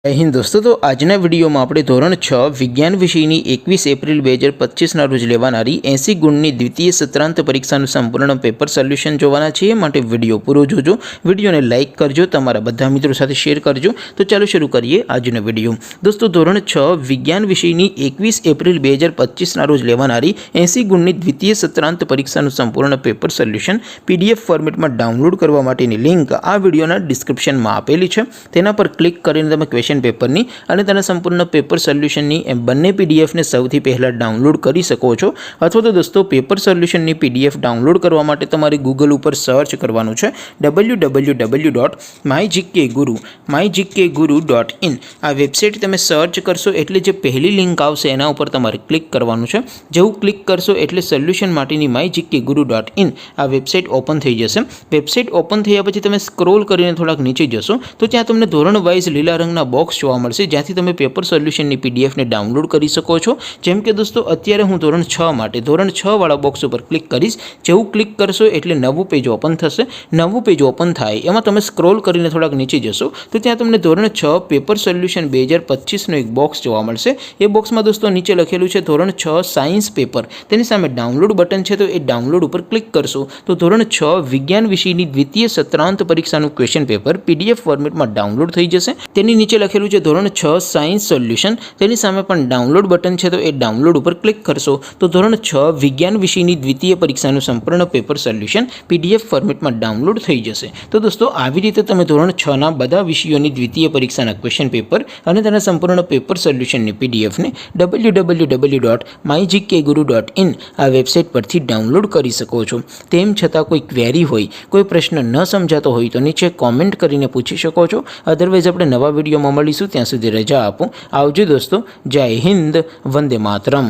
जय हिंद दोस्तों। तो आजना विडियो में આપણે ધોરણ 6 વિજ્ઞાન વિષયની 21 એપ્રિલ 2025 રોજ લેવાનારી 80 ગુણની દ્વિતીય સત્રાંત પરીક્ષાનું સંપૂર્ણ પેપર સોલ્યુશન જોવાના છીએ। માટે વિડિયો પૂરો જોજો, વિડિયોને લાઇક કરજો, તમારા બધા મિત્રો સાથે શેર કરજો। તો ચાલો શરૂ કરીએ આજનો વિડિયો। દોસ્તો ધોરણ 6 વિજ્ઞાન વિષયની 21 એપ્રિલ 2025 રોજ લેવાનારી 80 ગુણની દ્વિતીય સત્રાંત પરીક્ષાનું સંપૂર્ણ પેપર સોલ્યુશન પીડીએફ ફોર્મેટમાં ડાઉનલોડ કરવા માટેની લિંક આ વિડિયોના ડિસ્ક્રિપ્શનમાં આપેલી છે। તેના પર ક્લિક કરીને તમે પેપરની અને તેના સંપૂર્ણ પેપર સોલ્યુશનની બંને પીડીએફને સૌથી પહેલાં ડાઉનલોડ કરી શકો છો। અથવા તો દોસ્તો પેપર સોલ્યુશનની પીડીએફ ડાઉનલોડ કરવા માટે તમારે ગૂગલ ઉપર સર્ચ કરવાનું છે www.mygkguru.in। આ વેબસાઇટ તમે સર્ચ કરશો એટલે જે પહેલી લિંક આવશે એના ઉપર તમારે ક્લિક કરવાનું છે। જેવું ક્લિક કરશો એટલે સોલ્યુશન માટેની mygkguru.in આ વેબસાઇટ ઓપન થઈ જશે। વેબસાઇટ ઓપન થયા પછી તમે સ્ક્રોલ કરીને થોડાક નીચે જશો તો ત્યાં તમને ધોરણ વાઇઝ લીલા રંગના બોક્સ જોવા મળશે, જ્યાંથી તમે પેપર સોલ્યુશનની પીડીએફને ડાઉનલોડ કરી શકો છો। જેમ કે દોસ્તો અત્યારે હું ધોરણ 6 માટે ધોરણ 6 વાળા બોક્સ ઉપર ક્લિક કરીશ। જેવું ક્લિક કરશો એટલે નવું પેજ ઓપન થશે। નવું પેજ ઓપન થાય એમાં તમે સ્ક્રોલ કરીને થોડાક નીચે જશો તો ત્યાં તમને ધોરણ 6 પેપર સોલ્યુશન 2025નો એક બોક્સ જોવા મળશે। એ બોક્સમાં દોસ્તો નીચે લખેલું છે ધોરણ 6 સાયન્સ પેપર, તેની સામે ડાઉનલોડ બટન છે, તો એ ડાઉનલોડ ઉપર ક્લિક કરશો તો ધોરણ 6 વિજ્ઞાન વિષયની દ્વિતીય સત્રાંત પરીક્ષાનું ક્વેશ્ચન પેપર પીડીએફ ફોર્મેટમાં ડાઉનલોડ થઈ જશે। તેની નીચે લખેલું છે ધોરણ 6 સાયન્સ સોલ્યુશન, તેની સામે પણ ડાઉનલોડ બટન છે, તો એ ડાઉનલોડ ઉપર ક્લિક કરશો તો ધોરણ 6 વિજ્ઞાન વિષયની દ્વિતીય પરીક્ષાનું સંપૂર્ણ પેપર સોલ્યુશન પીડીએફ ફોર્મેટમાં ડાઉનલોડ થઈ જશે। તો દોસ્તો આવી રીતે તમે ધોરણ 6ના બધા વિષયોની દ્વિતીય પરીક્ષાના ક્વેશ્ચન પેપર અને તેના સંપૂર્ણ પેપર સોલ્યુશનની પીડીએફને www.mygkguru.in આ વેબસાઇટ પરથી ડાઉનલોડ કરી શકો છો। તેમ છતાં કોઈ ક્વેરી હોય, કોઈ પ્રશ્ન ન સમજાતો હોય તો નીચે કોમેન્ટ કરીને પૂછી શકો છો। અધરવાઇઝ આપણે નવા વિડીયોમાં મળીશું, ત્યાં સુધી રજા આપો। આવજો દોસ્તો, જય હિન્દ, વંદે માતરમ।